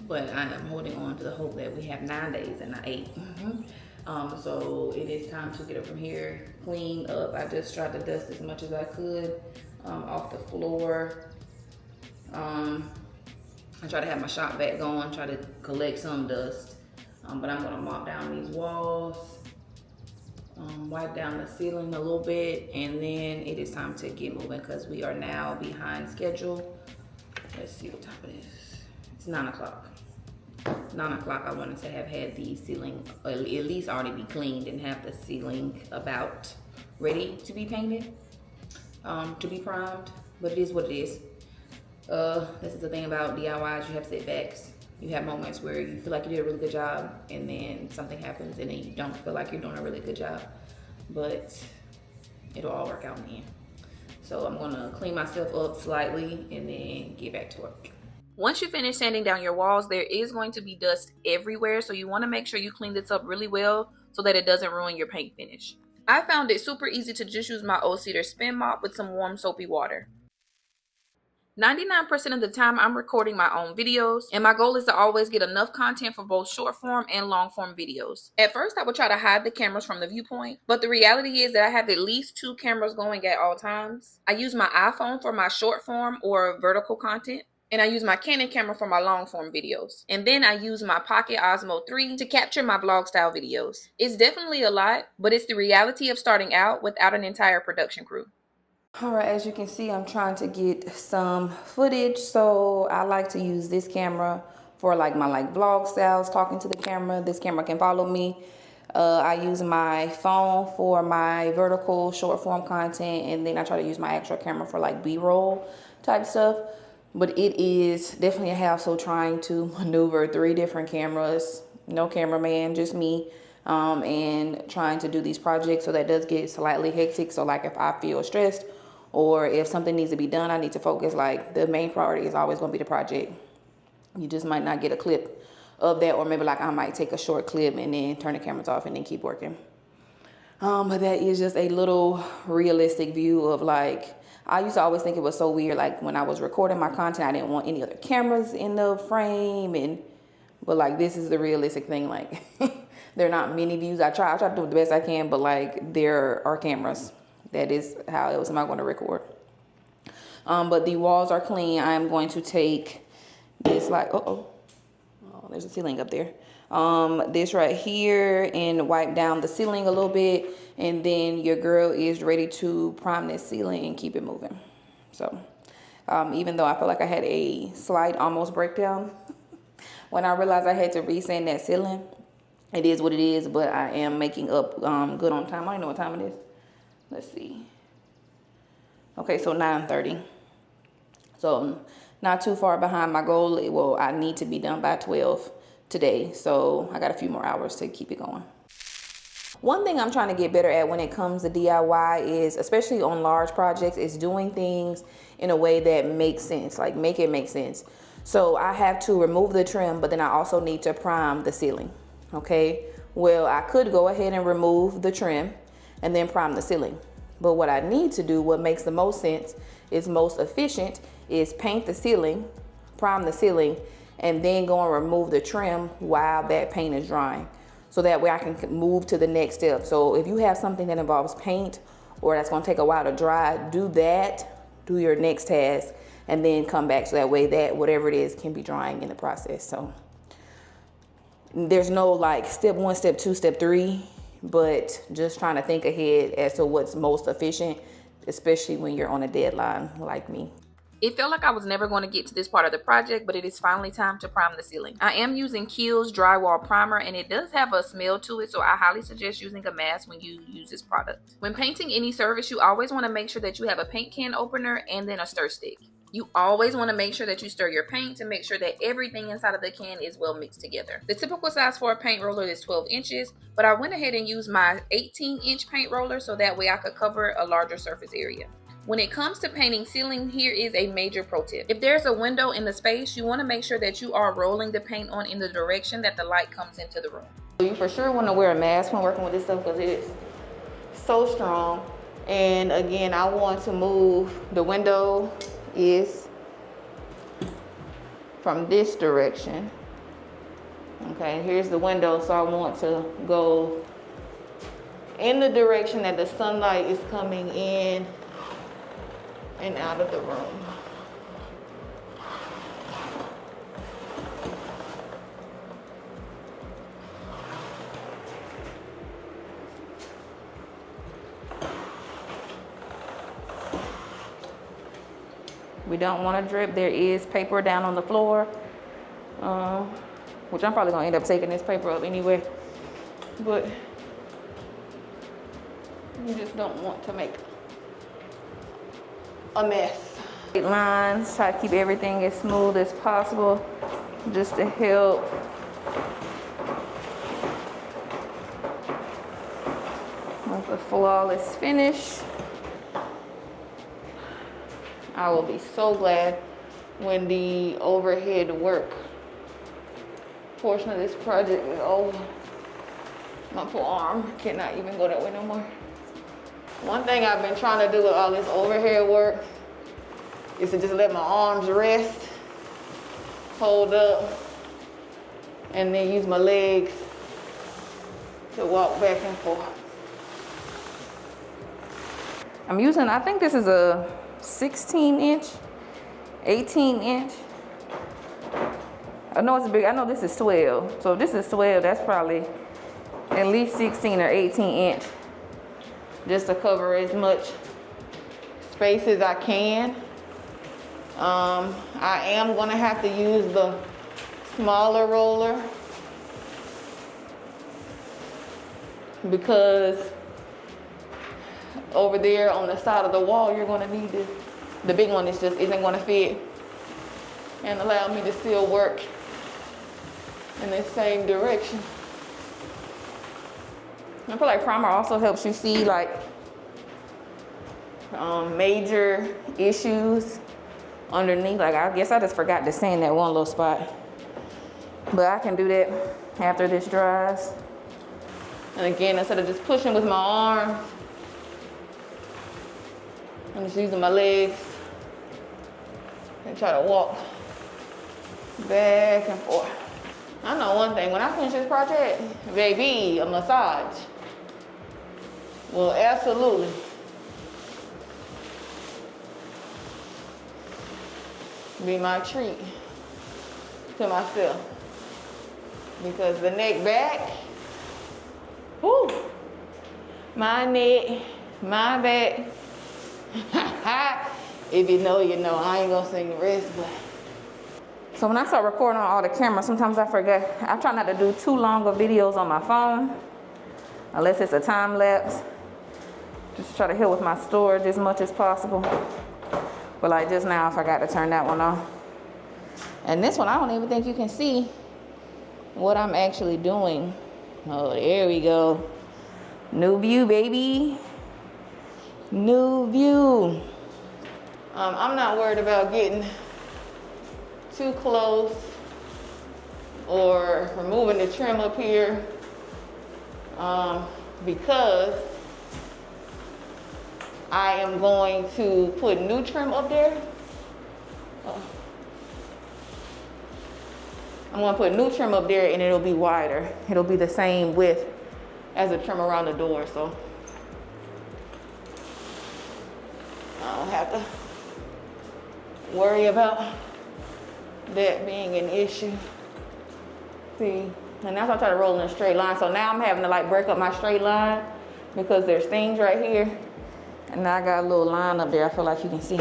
But I am holding on to the hope that we have 9 days and not 8. So it is time to get up from here, clean up. I just tried to dust as much as I could off the floor. I try to have my shop vac going, try to collect some dust. But I'm gonna mop down these walls, wipe down the ceiling a little bit, and then it is time to get moving because we are now behind schedule. Let's see what time it is. It's 9 o'clock. 9 o'clock, I wanted to have had the ceiling at least already be cleaned and have the ceiling about ready to be painted, to be primed, but it is what it is. This is the thing about DIYs, you have setbacks. You have moments where you feel like you did a really good job, and then something happens, and then you don't feel like you're doing a really good job. But it'll all work out in the end. So I'm gonna clean myself up slightly and then get back to work. Once you finish sanding down your walls, there is going to be dust everywhere. So you wanna make sure you clean this up really well so that it doesn't ruin your paint finish. I found it super easy to just use my old cedar spin mop with some warm soapy water. 99% of the time I'm recording my own videos, and my goal is to always get enough content for both short form and long form videos. At first I would try to hide the cameras from the viewpoint, but the reality is that I have at least 2 cameras going at all times. I use my iPhone for my short form or vertical content, and I use my Canon camera for my long form videos. And then I use my Pocket Osmo 3 to capture my vlog style videos. It's definitely a lot, but it's the reality of starting out without an entire production crew. All right, as you can see, I'm trying to get some footage. So I like to use this camera for my vlog styles, talking to the camera. This camera can follow me. I use my phone for my vertical short form content, and then I try to use my actual camera for B-roll type stuff. But it is definitely a hassle trying to maneuver 3 different cameras, no cameraman, just me, and trying to do these projects. So that does get slightly hectic. So if I feel stressed, or if something needs to be done, I need to focus. The main priority is always going to be the project. You just might not get a clip of that, or maybe I might take a short clip and then turn the cameras off and then keep working. But that is just a little realistic view of I used to always think it was so weird. When I was recording my content, I didn't want any other cameras in the frame, but this is the realistic thing. They're not many views. I try to do the best I can, but there are cameras. That is how else am I going to record. But the walls are clean. I'm going to take this oh, there's a ceiling up there. This right here, and wipe down the ceiling a little bit, and then your girl is ready to prime this ceiling and keep it moving. So even though I feel like I had a slight almost breakdown when I realized I had to resand that ceiling, it is what it is. But I am making up good on time. I don't know what time it is. Let's see. Okay, so 9:30. So not too far behind my goal. Well, I need to be done by 12 today. So I got a few more hours to keep it going. One thing I'm trying to get better at when it comes to DIY is, especially on large projects, is doing things in a way that makes sense. Make it make sense. So I have to remove the trim, but then I also need to prime the ceiling. Okay. Well, I could go ahead and remove the trim and then prime the ceiling. But what I need to do, what makes the most sense, is most efficient, is paint the ceiling, prime the ceiling, and then go and remove the trim while that paint is drying. So that way I can move to the next step. So if you have something that involves paint or that's gonna take a while to dry, do that, do your next task, and then come back so that way that whatever it is can be drying in the process. So there's no step 1, step 2, step 3. But just trying to think ahead as to what's most efficient, especially when you're on a deadline like me. It felt like I was never going to get to this part of the project, but it is finally time to prime the ceiling. I am using Kiehl's drywall primer, and it does have a smell to it, so I highly suggest using a mask when you use this product. When painting any surface, you always want to make sure that you have a paint can opener and then a stir stick. You always want to make sure that you stir your paint to make sure that everything inside of the can is well mixed together. The typical size for a paint roller is 12 inches, but I went ahead and used my 18-inch paint roller so that way I could cover a larger surface area. When it comes to painting ceiling, here is a major pro tip. If there's a window in the space, you want to make sure that you are rolling the paint on in the direction that the light comes into the room. You for sure want to wear a mask when working with this stuff because it is so strong. And again, I want to move the window is from this direction. Okay, here's the window, so I want to go in the direction that the sunlight is coming in and out of the room. We don't want to drip. There is paper down on the floor, which I'm probably gonna end up taking this paper up anyway, but you just don't want to make a mess. Straight lines, try to keep everything as smooth as possible. just to help with a flawless finish. I will be so glad when the overhead work portion of this project is over. My poor arm cannot even go that way no more. One thing I've been trying to do with all this overhead work is to just let my arms rest, hold up, and then use my legs to walk back and forth. I'm using, I think this is a 16 inch, 18 inch. I know it's big, I know this is 12. So if this is 12, that's probably at least 16 or 18 inch. Just to cover as much space as I can. I am gonna have to use the smaller roller because over there on the side of the wall, you're gonna need this. The big one isn't gonna fit and allow me to still work in the same direction. I feel like primer also helps you see like major issues underneath. Like I guess I just forgot to sand that one little spot, but I can do that after this dries. And again, instead of just pushing with my arms, I'm just using my legs and try to walk back and forth. I know one thing, when I finish this project, baby, a massage will absolutely be my treat to myself. Because the neck back, whoo, my neck, my back. If you know, you know. I ain't gonna sing the rest, but. So when I start recording on all the cameras, sometimes I forget. I try not to do too long of videos on my phone, unless it's a time lapse. Just try to help with my storage as much as possible. But like just now, I forgot to turn that one off. And this one, I don't even think you can see what I'm actually doing. Oh, there we go. New view, baby. New view. I'm not worried about getting too close or removing the trim up here because I am going to put new trim up there. I'm gonna put new trim up there and it'll be wider. It'll be the same width as the trim around the door, so I don't have to worry about that being an issue. See, and now I'm trying to roll in a straight line, so now I'm having to like break up my straight line because there's things right here, and now I got a little line up there. I feel like you can see.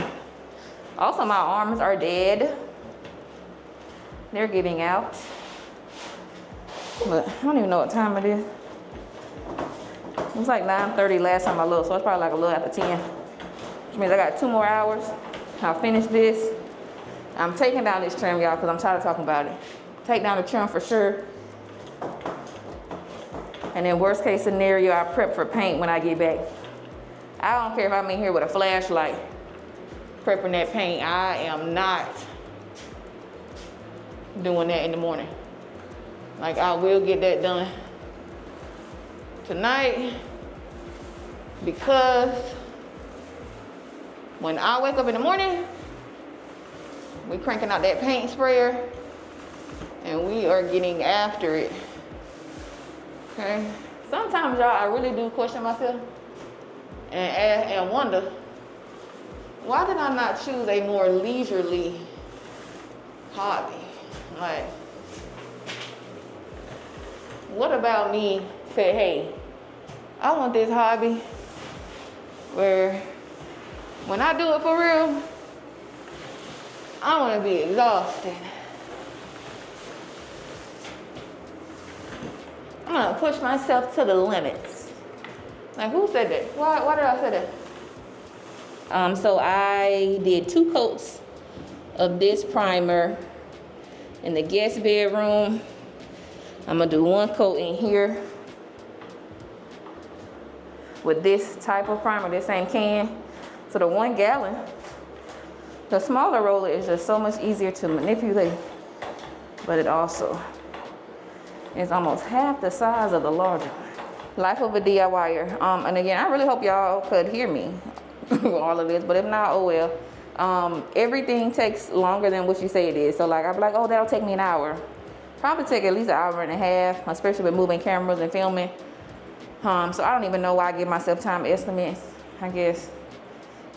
Also, my arms are dead. They're giving out. But I don't even know what time it is. It was like 9:30 last time I looked, so it's probably like a little after 10. Which means I got 2 more hours. I'll finish this. I'm taking down this trim, y'all, because I'm tired of talking about it. Take down the trim for sure. And then worst case scenario, I prep for paint when I get back. I don't care if I'm in here with a flashlight prepping that paint. I am not doing that in the morning. Like, I will get that done tonight because when I wake up in the morning, we cranking out that paint sprayer and we are getting after it. Okay. Sometimes, y'all, I really do question myself and wonder, why did I not choose a more leisurely hobby? Like, what about me said, hey, I want this hobby where when I do it for real, I want to be exhausted. I'm going to push myself to the limits. Like, who said that? Why did I say that? So I did 2 coats of this primer In the guest bedroom, I'm gonna do one coat in here with this type of primer, this same can. So the 1 gallon, the smaller roller is just so much easier to manipulate, but it also is almost half the size of the larger one. Life of a DIYer. And again, I really hope y'all could hear me with all of this, but if not, oh well. Everything takes longer than what you say it is. So like, I'll be like, oh, that'll take me an hour. Probably take at least an hour and a half, especially with moving cameras and filming. So I don't even know why I give myself time estimates, I guess,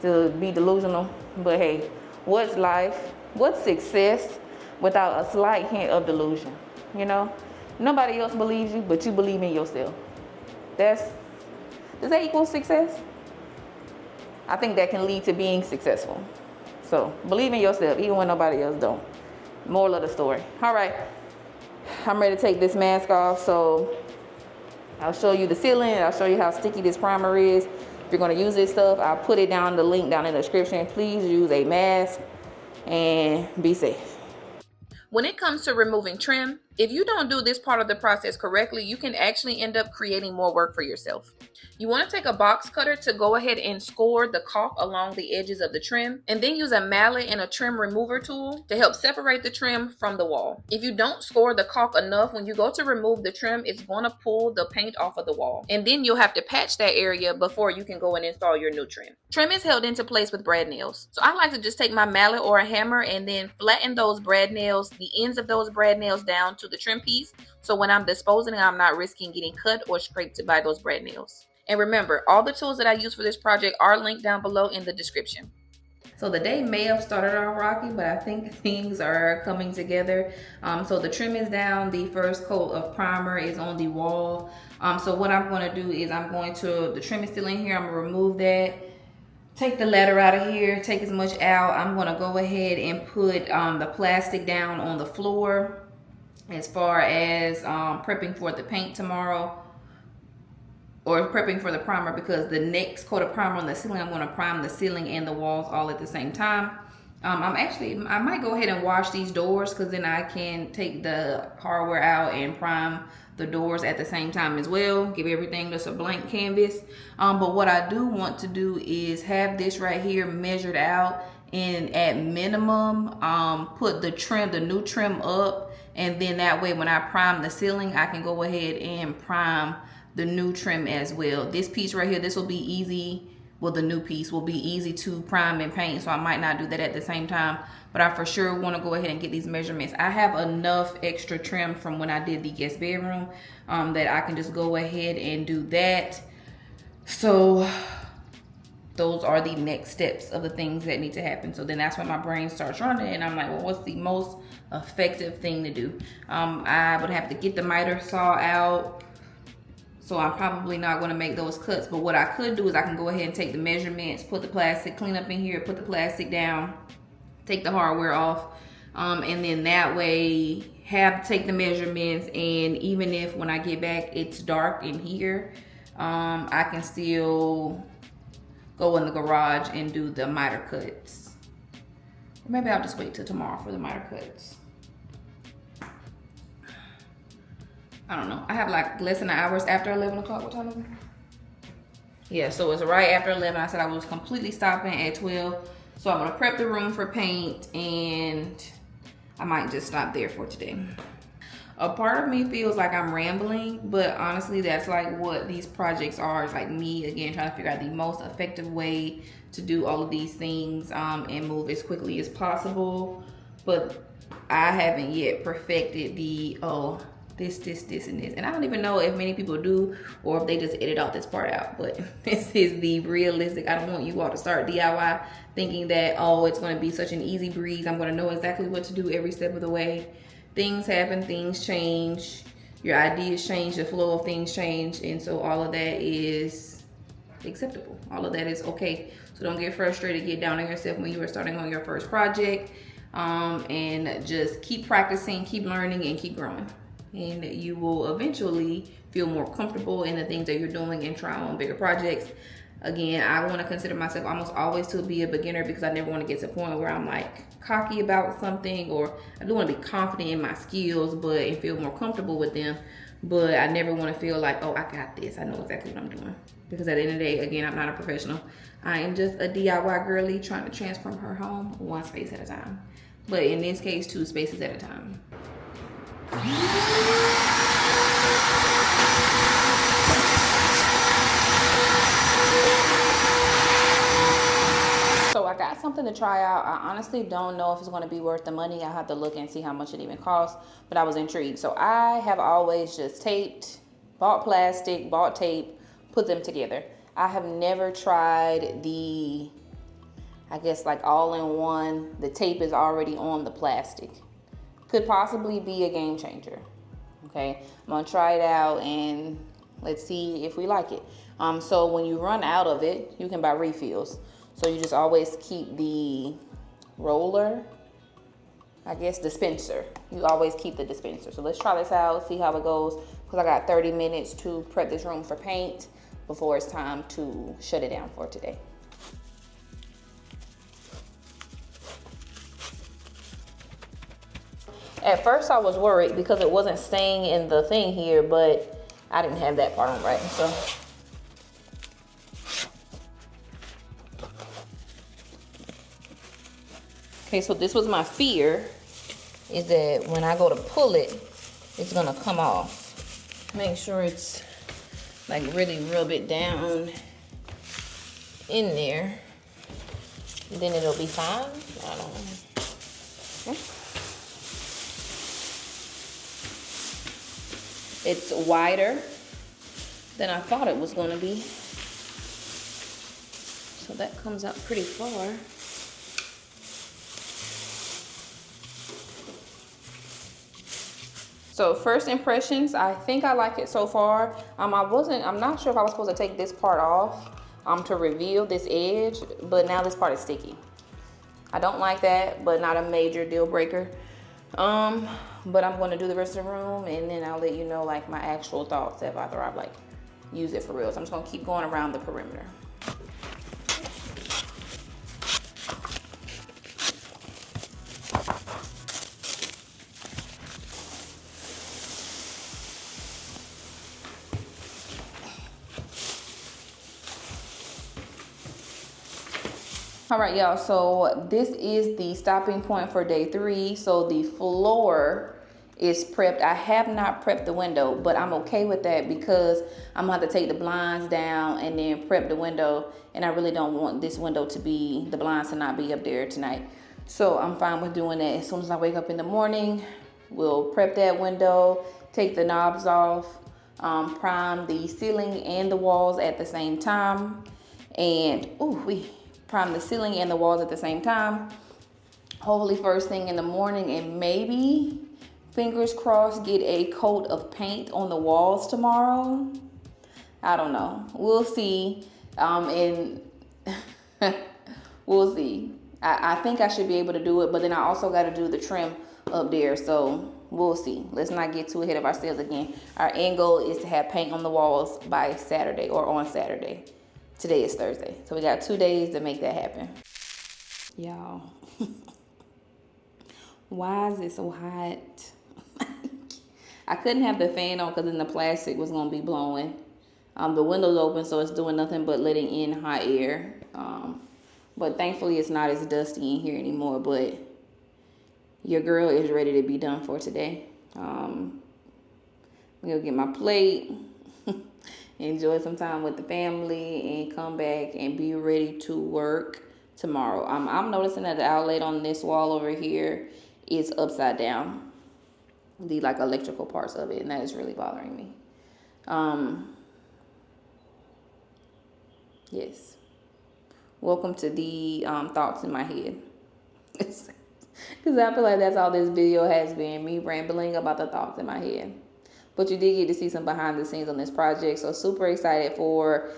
to be delusional. But hey, what's life? What's success without a slight hint of delusion? You know, nobody else believes you, but you believe in yourself. Does that equal success? I think that can lead to being successful. So believe in yourself, even when nobody else don't. Moral of the story. All right, I'm ready to take this mask off. So I'll show you the sealant. I'll show you how sticky this primer is. If you're going to use this stuff, I'll put it down, the link down in the description. Please use a mask and be safe. When it comes to removing trim, if you don't do this part of the process correctly, you can actually end up creating more work for yourself. You want to take a box cutter to go ahead and score the caulk along the edges of the trim, and then use a mallet and a trim remover tool to help separate the trim from the wall. If you don't score the caulk enough, when you go to remove the trim, it's going to pull the paint off of the wall, and then you'll have to patch that area before you can go and install your new trim. Trim is held into place with brad nails, so I like to just take my mallet or a hammer and then flatten those brad nails, the ends of those brad nails, down to the trim piece, so when I'm disposing, I'm not risking getting cut or scraped by those brad nails. And remember, all the tools that I use for this project are linked down below in the description. So the day may have started off rocky, but I think things are coming together. So the trim is down, the first coat of primer is on the wall. So what I'm going to do is the trim is still in here, I'm going to remove that. Take the ladder out of here, take as much out. I'm going to go ahead and put the plastic down on the floor as far as prepping for the paint tomorrow, or prepping for the primer, because the next coat of primer on the ceiling, I'm going to prime the ceiling and the walls all at the same time. I might go ahead and wash these doors, because then I can take the hardware out and prime the doors at the same time as well. Give everything just a blank canvas. But what I do want to do is have this right here measured out, and at minimum put the new trim up, and then that way when I prime the ceiling, I can go ahead and prime the new trim as well. This piece right here, this will be easy. Well, the new piece will be easy to prime and paint, so I might not do that at the same time, but I for sure want to go ahead and get these measurements. I have enough extra trim from when I did the guest bedroom that I can just go ahead and do that. So those are the next steps of the things that need to happen. So then that's when my brain starts running, and I'm like, well, what's the most effective thing to do? I would have to get the miter saw out, so I'm probably not going to make those cuts. But what I could do is I can go ahead and take the measurements, put the plastic, clean up in here, put the plastic down, take the hardware off, and then that way take the measurements, and even if when I get back it's dark in here, I can still go in the garage and do the miter cuts. Or maybe I'll just wait till tomorrow for the miter cuts. I don't know. I have like less than an hour after 11 o'clock. What time is it? Yeah, so it's right after 11. I said I was completely stopping at 12. So I'm going to prep the room for paint, and I might just stop there for today. A part of me feels like I'm rambling, but honestly, that's like what these projects are. It's like me, again, trying to figure out the most effective way to do all of these things and move as quickly as possible. But I haven't yet perfected the, this, and this. And I don't even know if many people do, or if they just edit out this part out. But this is the realistic. I don't want you all to start DIY thinking that, oh, it's going to be such an easy breeze. I'm going to know exactly what to do every step of the way. Things happen, things change, your ideas change, the flow of things change, and so all of that is acceptable. All of that is okay. So don't get frustrated, get down on yourself when you are starting on your first project, and just keep practicing, keep learning, and keep growing. And you will eventually feel more comfortable in the things that you're doing and try on bigger projects. Again, I want to consider myself almost always to be a beginner because I never want to get to a point where I'm like cocky about something, or I do want to be confident in my skills and feel more comfortable with them. But I never want to feel like, oh, I got this. I know exactly what I'm doing. Because at the end of the day, again, I'm not a professional. I am just a DIY girly trying to transform her home one space at a time. But in this case, 2 spaces at a time. So I got something to try out. I honestly don't know if it's going to be worth the money. I have to look and see how much it even costs, but I was intrigued. So I have always just bought plastic, bought tape, put them together. I have never tried the, I guess like all-in-one. The tape is already on the plastic. Could possibly be a game changer. Okay, I'm gonna try it out and let's see if we like it. So when you run out of it, you can buy refills. So you just always keep the roller, I guess dispenser. You always keep the dispenser. So let's try this out, see how it goes. Because I got 30 minutes to prep this room for paint before it's time to shut it down for today. At first I was worried because it wasn't staying in the thing here, but I didn't have that part on right. So okay, so this was my fear, is that when I go to pull it, it's gonna come off. Make sure it's like really rub it down in there, and then it'll be fine. I don't know. Okay. It's wider than I thought it was gonna be. So that comes out pretty far. So first impressions, I think I like it so far. I'm not sure if I was supposed to take this part off to reveal this edge, but now this part is sticky. I don't like that, but not a major deal breaker. But I'm gonna do the rest of the room and then I'll let you know like my actual thoughts after I've like used it for real. So I'm just gonna keep going around the perimeter. All right, y'all, so this is the stopping point for day 3. So the floor is prepped. I have not prepped the window, but I'm okay with that because I'm gonna have to take the blinds down and then prep the window, and I really don't want this window to be, the blinds to not be up there tonight. So I'm fine with doing that. As soon as I wake up in the morning, we'll prep that window, take the knobs off, prime the ceiling and the walls at the same time, and we prime the ceiling and the walls at the same time. Hopefully first thing in the morning, and maybe, fingers crossed, get a coat of paint on the walls tomorrow. I don't know. We'll see. We'll see. I think I should be able to do it, but then I also got to do the trim up there. So we'll see. Let's not get too ahead of ourselves again. Our end goal is to have paint on the walls by Saturday or on Saturday. Today is Thursday, so we got 2 days to make that happen. Y'all, why is it so hot? I couldn't have the fan on because then the plastic was gonna be blowing. The window's open, so it's doing nothing but letting in hot air. But thankfully it's not as dusty in here anymore, but your girl is ready to be done for today. I'm gonna get my plate, enjoy some time with the family, and come back and be ready to work tomorrow. I'm noticing that the outlet on this wall over here is upside down, the like electrical parts of it, and that is really bothering me. Yes, welcome to the thoughts in my head, because I feel like that's all this video has been, me rambling about the thoughts in my head. But you did get to see some behind the scenes on this project. So super excited for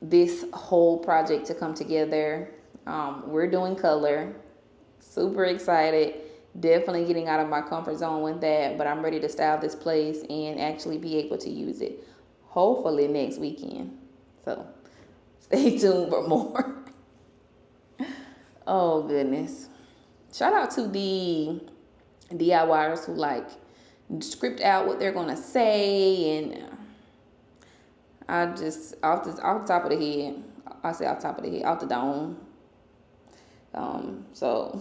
this whole project to come together. We're doing color. Super excited. Definitely getting out of my comfort zone with that. But I'm ready to style this place and actually be able to use it. Hopefully next weekend. So Stay tuned for more. Oh goodness. Shout out to the DIYers who like script out what they're gonna say, and I just off the top of the head, I say off the top of the head, off the dome. So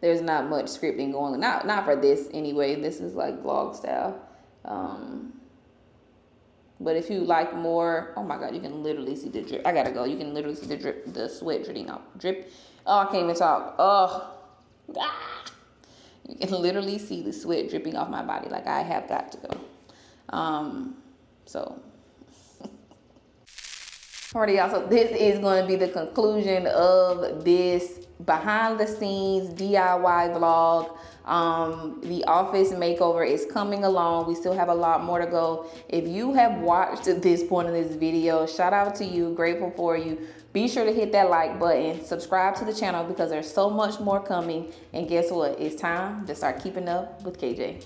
there's not much scripting going on. Not for this anyway. This is like vlog style. But if you like more, oh my God, you can literally see the drip. I gotta go. You can literally see the drip, the sweat dripping out. Drip. Oh, I can't even talk. Oh, ah. You can literally see the sweat dripping off my body. Like, I have got to go. So. Alrighty, y'all. So this is going to be the conclusion of this behind the scenes DIY vlog. The office makeover is coming along. We still have a lot more to go. If you have watched to this point in this video, shout out to you. Grateful for you. Be sure to hit that like button, subscribe to the channel because there's so much more coming. And guess what? It's time to start keeping up with KJ.